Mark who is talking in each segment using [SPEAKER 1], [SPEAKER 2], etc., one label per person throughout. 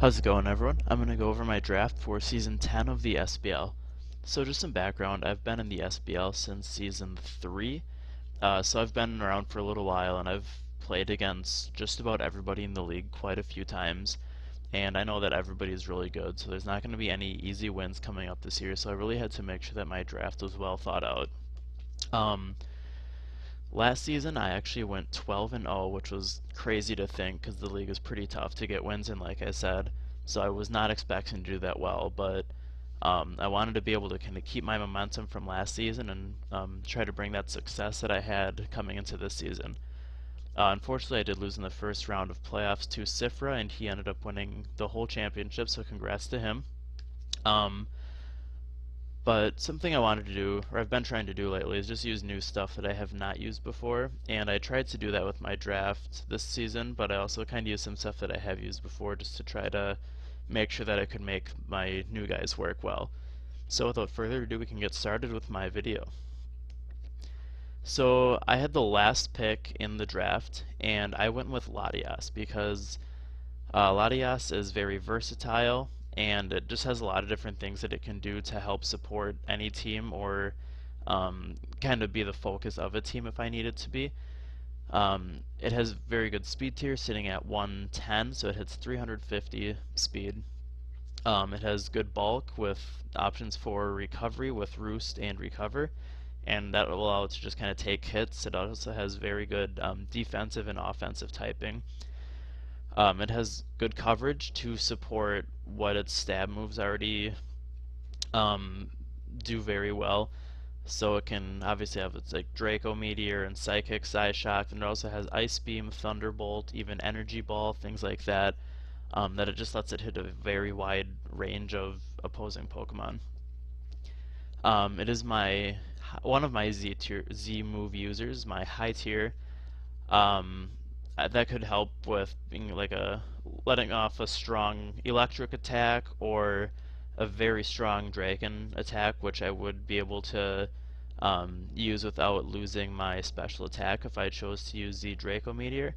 [SPEAKER 1] How's it going, everyone? I'm going to go over my draft for Season 10 of the SBL. So just some background, I've been in the SBL since Season 3, so I've been around for a little while, and I've played against just about everybody in the league quite a few times, and I know that everybody is really good, so there's not going to be any easy wins coming up this year, so I really had to make sure that my draft was well thought out. Um, Last season, I actually went 12-0, which was crazy to think because the league is pretty tough to get wins in, like I said. So I was not expecting to do that well, but I wanted to be able to kind of keep my momentum from last season and try to bring that success that I had coming into this season. Unfortunately, I did lose in the first round of playoffs to Sifra, and he ended up winning the whole championship, so congrats to him. Um, but something I wanted to do, or I've been trying to do lately, is just use new stuff that I have not used before. And I tried to do that with my draft this season, but I also kind of used some stuff that I have used before just to try to make sure that I could make my new guys work well. So without further ado, we can get started with my video. So I had the last pick in the draft, and I went with Latias because Latias is very versatile, and it just has a lot of different things that it can do to help support any team or kind of be the focus of a team if I need it to be. It has very good speed tier sitting at 110, so it hits 350 speed. It has good bulk with options for recovery with roost and recover, and that will allow it to just kind of take hits. It also has very good defensive and offensive typing. It has good coverage to support what its stab moves already um, do very well. So it can obviously have its like Draco Meteor and Psychic Psyshock, and it also has Ice Beam, Thunderbolt, even Energy Ball, things like that. That it just lets it hit a very wide range of opposing Pokemon. It is my one of my Z move users, my high tier. Um, that could help with being like a letting off a strong electric attack or a very strong dragon attack, which I would be able to use without losing my special attack if I chose to use the Draco Meteor.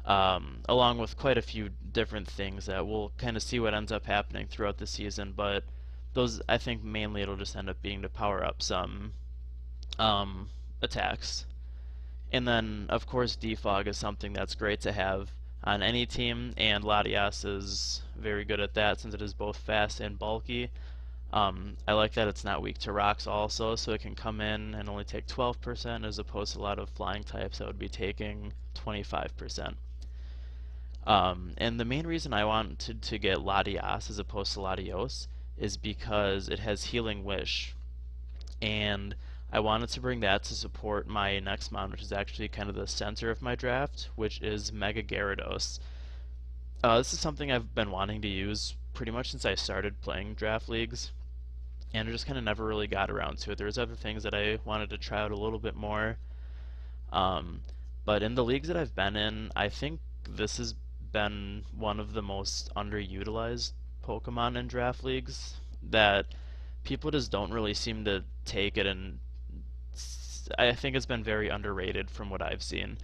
[SPEAKER 1] Along with quite a few different things that we'll kind of see what ends up happening throughout the season, but those I think mainly it'll just end up being to power up some attacks. And then, of course, defog is something that's great to have on any team, and Latias is very good at that since it is both fast and bulky. I like that it's not weak to rocks also, so it can come in and only take 12% as opposed to a lot of flying types that would be taking 25%. And the main reason I wanted to get Latias as opposed to Latios is because it has Healing Wish, and I wanted to bring that to support my next mon, which is actually kind of the center of my draft, which is Mega Gyarados. This is something I've been wanting to use pretty much since I started playing draft leagues, and I just kind of never really got around to it. There's other things that I wanted to try out a little bit more, um, but in the leagues that I've been in, I think this has been one of the most underutilized Pokemon in draft leagues that people just don't really seem to take it, and I think it's been very underrated from what I've seen.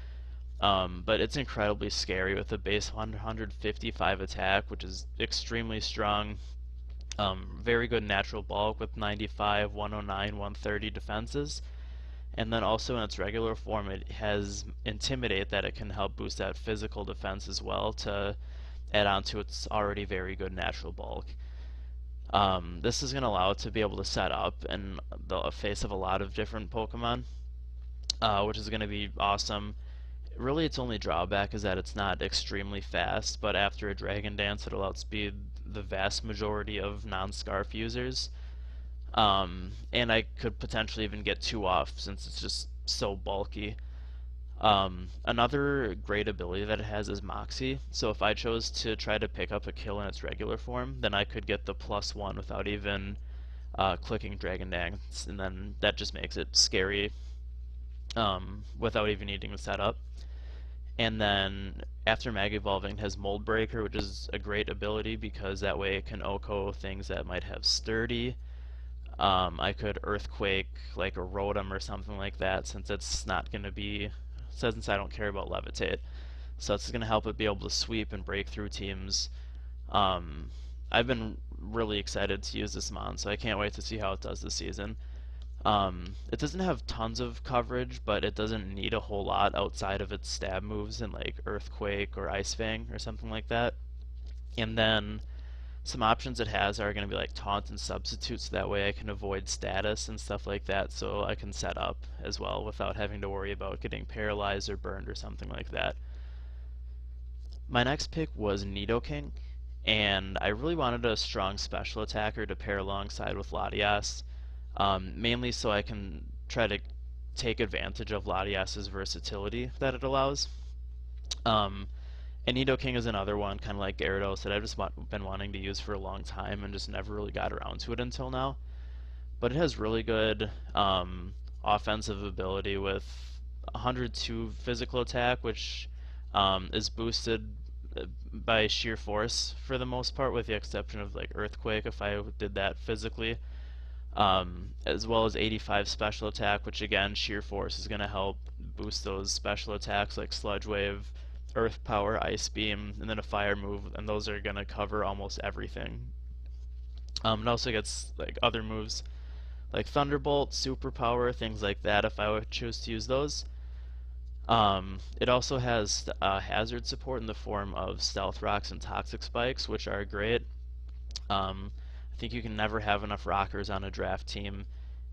[SPEAKER 1] But it's incredibly scary with a base 155 attack, which is extremely strong. Very good natural bulk with 95, 109, 130 defenses. And then also in its regular form, it has Intimidate that it can help boost that physical defense as well to add on to its already very good natural bulk. This is going to allow it to be able to set up in the face of a lot of different Pokemon, which is going to be awesome. Really, its only drawback is that it's not extremely fast, but after a Dragon Dance, it'll outspeed the vast majority of non-Scarf users. And I could potentially even get 2 off since it's just so bulky. Another great ability that it has is Moxie, so if I chose to try to pick up a kill in its regular form, then I could get the +1 without even clicking Dragon Dance, and then that just makes it scary without even needing to set up. And then after Mag Evolving, it has Mold Breaker, which is a great ability because that way it can OHKO things that might have Sturdy. I could Earthquake like a Rotom or something like that since it's not going to be, since I don't care about Levitate. So it's going to help it be able to sweep and break through teams Um, I've been really excited to use this mon, so I can't wait to see how it does this season. It doesn't have tons of coverage, but it doesn't need a whole lot outside of its stab moves in like Earthquake or Ice Fang or something like that. And then some options it has are going to be like taunt and substitute, so that way I can avoid status and stuff like that, so I can set up as well without having to worry about getting paralyzed or burned or something like that. My next pick was Nidoking, and I really wanted a strong special attacker to pair alongside with Latias, mainly so I can try to take advantage of Latias's versatility that it allows. Um, and Nidoking is another one, kind of like Gyarados, that I've just been wanting to use for a long time and just never really got around to it until now. But it has really good offensive ability with 102 physical attack, which is boosted by sheer force for the most part, with the exception of like Earthquake if I did that physically. As well as 85 special attack, which again, sheer force is going to help boost those special attacks like Sludge Wave, Earth Power, Ice Beam, and then a Fire move, and those are going to cover almost everything. It also gets like other moves like Thunderbolt, Superpower, things like that if I would choose to use those. It also has hazard support in the form of Stealth Rocks and Toxic Spikes, which are great. I think you can never have enough rockers on a draft team,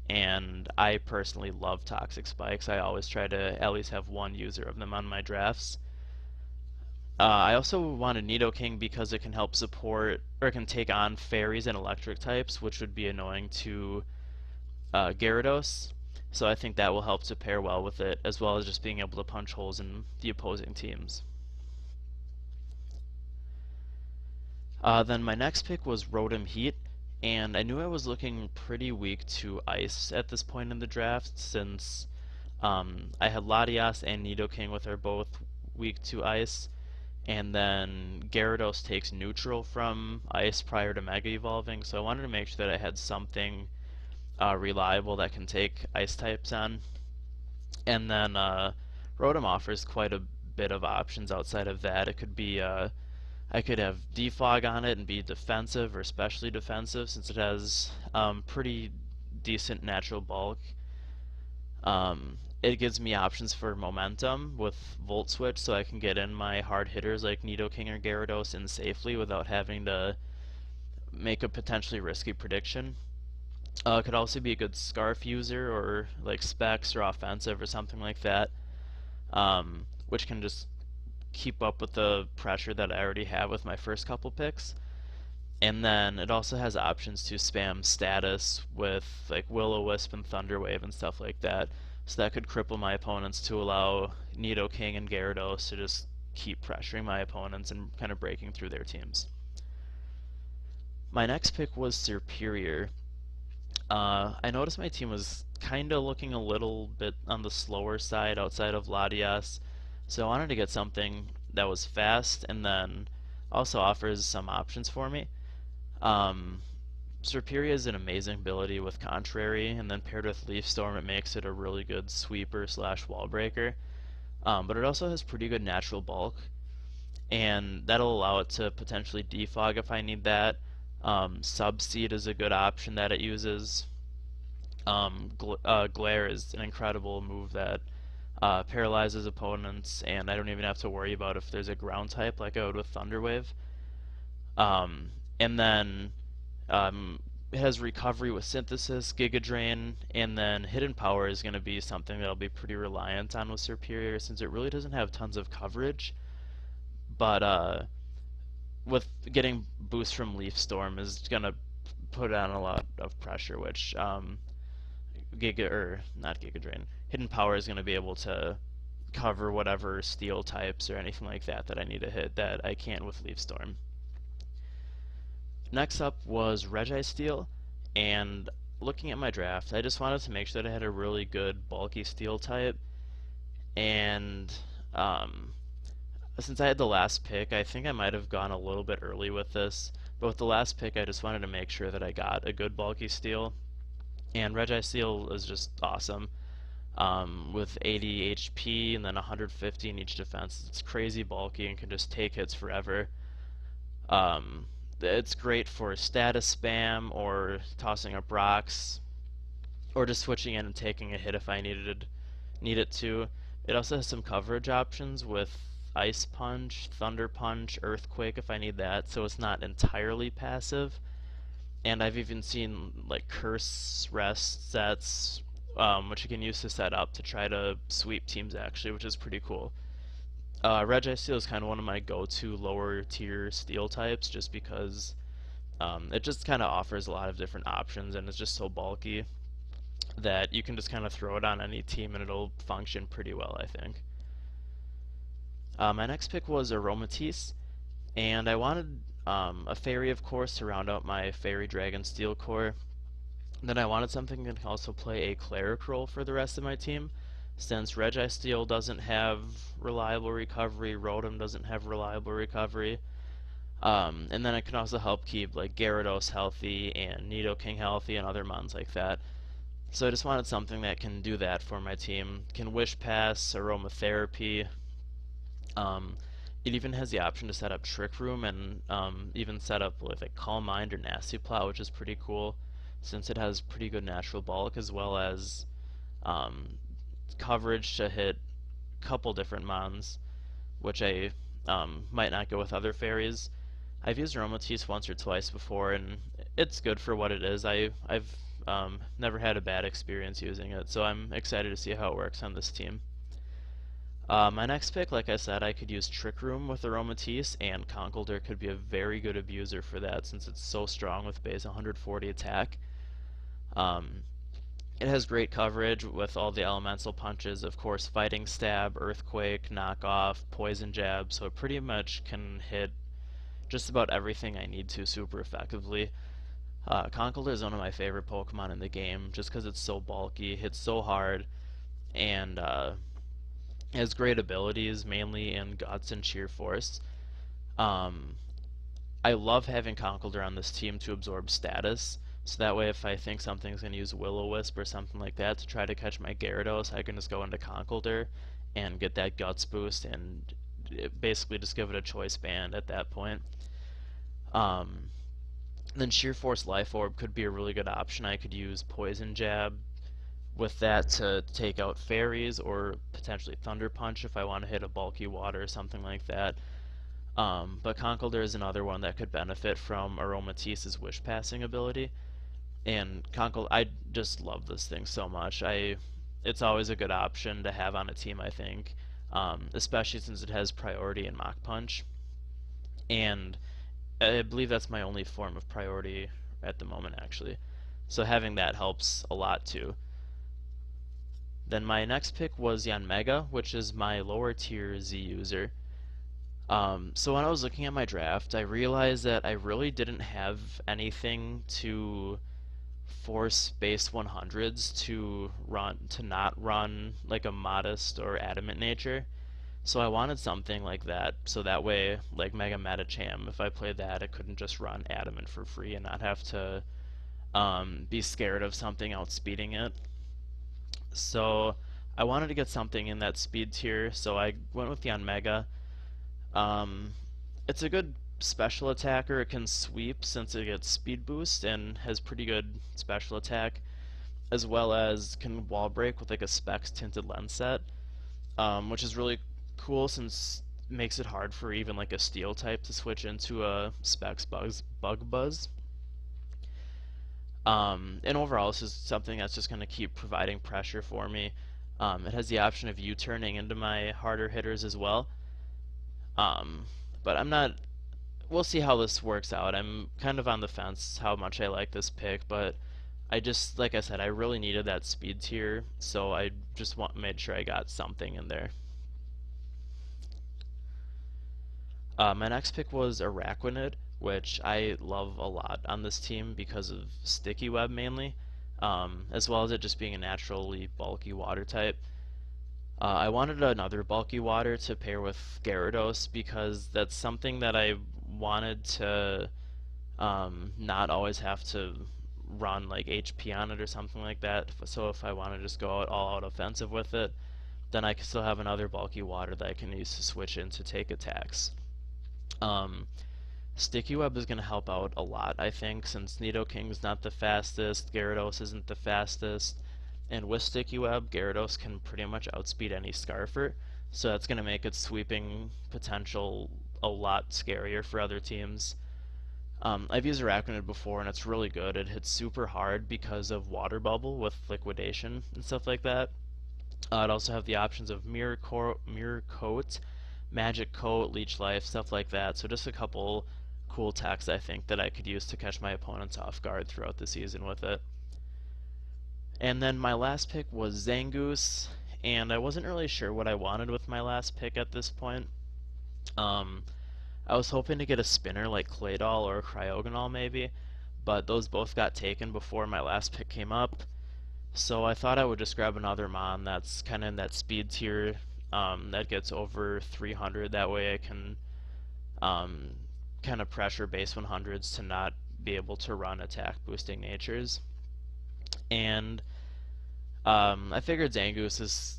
[SPEAKER 1] and I personally love Toxic Spikes. I always try to at least have one user of them on my drafts. I also wanted Nidoking because it can help support, or it can take on fairies and electric types, which would be annoying to Gyarados. So I think that will help to pair well with it, as well as just being able to punch holes in the opposing teams. Then my next pick was Rotom Heat, and I knew I was looking pretty weak to Ice at this point in the draft since I had Latias and Nidoking, with are both weak to Ice, and then Gyarados takes neutral from Ice prior to Mega Evolving, so I wanted to make sure that I had something reliable that can take Ice types on. And then Rotom offers quite a bit of options outside of that. It could be I could have defog on it and be defensive or specially defensive since it has pretty decent natural bulk. It gives me options for momentum with Volt Switch, so I can get in my hard hitters like Nidoking or Gyarados in safely without having to make a potentially risky prediction. It could also be a good Scarf user or like Specs or offensive or something like that, which can just keep up with the pressure that I already have with my first couple picks. And then it also has options to spam status with like Will-O-Wisp and Thunderwave and stuff like that. So that could cripple my opponents to allow Nidoking and Gyarados to just keep pressuring my opponents and kind of breaking through their teams. My next pick was Superior. I noticed my team was kind of looking a little bit on the slower side outside of Latias, so I wanted to get something that was fast and then also offers some options for me. Um, Serperior is an amazing ability with Contrary, and then paired with Leaf Storm, it makes it a really good sweeper slash wall breaker. But it also has pretty good natural bulk, and that'll allow it to potentially defog if I need that. Subseed is a good option that it uses. Glare is an incredible move that paralyzes opponents, and I don't even have to worry about if there's a ground type like I would with Thunderwave. And then it has recovery with Synthesis, Giga Drain, and then Hidden Power is going to be something that I'll be pretty reliant on with Superior since it really doesn't have tons of coverage. But with getting boost from Leaf Storm is going to put on a lot of pressure, which Giga or not Giga Drain, Hidden Power is going to be able to cover whatever steel types or anything like that that I need to hit that I can't with Leaf Storm. Next up was Registeel, and looking at my draft, I just wanted to make sure that I had a really good bulky steel type, and since I had the last pick, I think I might have gone a little bit early with this, but with the last pick I just wanted to make sure that I got a good bulky steel, and Registeel is just awesome. With 80 HP and then 150 in each defense, it's crazy bulky and can just take hits forever. Um, it's great for status spam or tossing up rocks or just switching in and taking a hit if I need it to. It also has some coverage options with Ice Punch, Thunder Punch, Earthquake if I need that, so it's not entirely passive. And I've even seen like Curse Rest sets, which you can use to set up to try to sweep teams actually, which is pretty cool. Registeel is kind of one of my go-to lower tier steel types just because it just kind of offers a lot of different options and it's just so bulky that you can just kind of throw it on any team and it'll function pretty well, I think. My next pick was Aromatisse, and I wanted a fairy, of course, to round out my Fairy Dragon Steel core. Then I wanted something that can also play a cleric role for the rest of my team. Since Registeel doesn't have reliable recovery, Rotom doesn't have reliable recovery, and then it can also help keep like Gyarados healthy and Nidoking healthy and other mons like that. So I just wanted something that can do that for my team. Can Wish Pass, Aromatherapy. Um, it even has the option to set up Trick Room and even set up with like Calm Mind or Nasty Plot, which is pretty cool since it has pretty good natural bulk as well as um, coverage to hit a couple different mons, which I might not go with other fairies. I've used Aromatisse once or twice before, and it's good for what it is. I've never had a bad experience using it, so I'm excited to see how it works on this team. My next pick, like I said, I could use Trick Room with Aromatisse, and Conkeldurr could be a very good abuser for that since it's so strong with base 140 attack. Um, it has great coverage with all the elemental punches, of course, Fighting Stab, Earthquake, Knockoff, Poison Jab, so it pretty much can hit just about everything I need to super effectively. Conkeldurr is one of my favorite Pokemon in the game just because it's so bulky, hits so hard, and has great abilities, mainly in Guts and Sheer Force. Um, I love having Conkeldurr on this team to absorb status, so that way if I think something's going to use Will-O-Wisp or something like that to try to catch my Gyarados, I can just go into Conkeldurr and get that Guts boost and basically just give it a choice band at that point. Um, then Sheer Force Life Orb could be a really good option. I could use Poison Jab with that to take out fairies or potentially Thunder Punch if I want to hit a bulky water or something like that. But Conkeldurr is another one that could benefit from Aromatisse's Wish Passing ability. And I just love this thing so much. It's always a good option to have on a team, I think, especially since it has priority in Mach Punch. And I believe that's my only form of priority at the moment, actually. So having that helps a lot too. Then my next pick was Yanmega, which is my lower tier Z user. So when I was looking at my draft, I realized that I really didn't have anything to force base 100s to not run like a modest or adamant nature. So I wanted something like that, so that way, like Mega Metacham, if I played that, it couldn't just run adamant for free and not have to be scared of something outspeeding it. So I wanted to get something in that speed tier, so I went with the Yanmega. Um, it's a good special attacker. It can sweep since it gets speed boost and has pretty good special attack, as well as can wall break with like a Specs tinted lens set, which is really cool since it makes it hard for even like a steel type to switch into a Specs bug buzz. And overall, this is something that's just going to keep providing pressure for me. It has the option of U-turning into my harder hitters as well. But I'm not. We'll see how this works out. I'm kind of on the fence how much I like this pick, but I just, like I said, I really needed that speed tier, so I just made sure I got something in there. My next pick was Araquanid, which I love a lot on this team because of Sticky Web mainly, as well as it just being a naturally bulky water type. I wanted another bulky water to pair with Gyarados because that's something that I wanted to not always have to run like HP on it or something like that. So if I want to just go all out offensive with it, then I can still have another bulky water that I can use to switch in to take attacks. Um, Sticky Web is going to help out a lot, I think, since Nidoking's not the fastest, Gyarados isn't the fastest, and with Sticky Web, Gyarados can pretty much outspeed any Scarfer, so that's going to make its sweeping potential a lot scarier for other teams. I've used Arachnid before, and it's really good. It hits super hard because of Water Bubble with Liquidation and stuff like that. It also have the options of Mirror Coat, Magic Coat, Leech Life, stuff like that. So just a couple cool techs I think that I could use to catch my opponents off guard throughout the season with it. And then my last pick was Zangoose, and I wasn't really sure what I wanted with my last pick at this point. Um, I was hoping to get a spinner like Claydol or Cryogonal maybe, but those both got taken before my last pick came up. So I thought I would just grab another Mon that's kind of in that speed tier that gets over 300. That way I can um, kind of pressure base 100s to not be able to run attack boosting natures. And I figured Zangoose is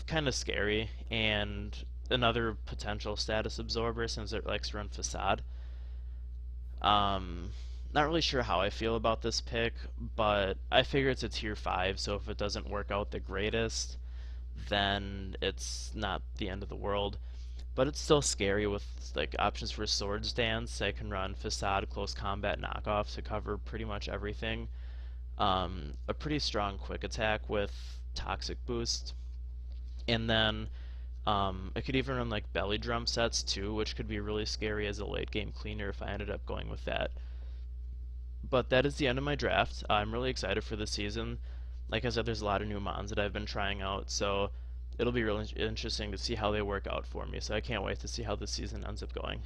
[SPEAKER 1] kind of scary and another potential status absorber since it likes to run Facade. Um, Not really sure how I feel about this pick, but I figure it's a tier 5, so if it doesn't work out the greatest, then it's not the end of the world. But it's still scary with like options for Swords Dance. I can run Facade, Close Combat, Knockoff to cover pretty much everything. A pretty strong Quick Attack with Toxic Boost. And then it could even run like Belly Drum sets too, which could be really scary as a late game cleaner if I ended up going with that. But that is the end of my draft. I'm really excited for the season. Like I said, there's a lot of new mons that I've been trying out, so it'll be really interesting to see how they work out for me. So I can't wait to see how the season ends up going.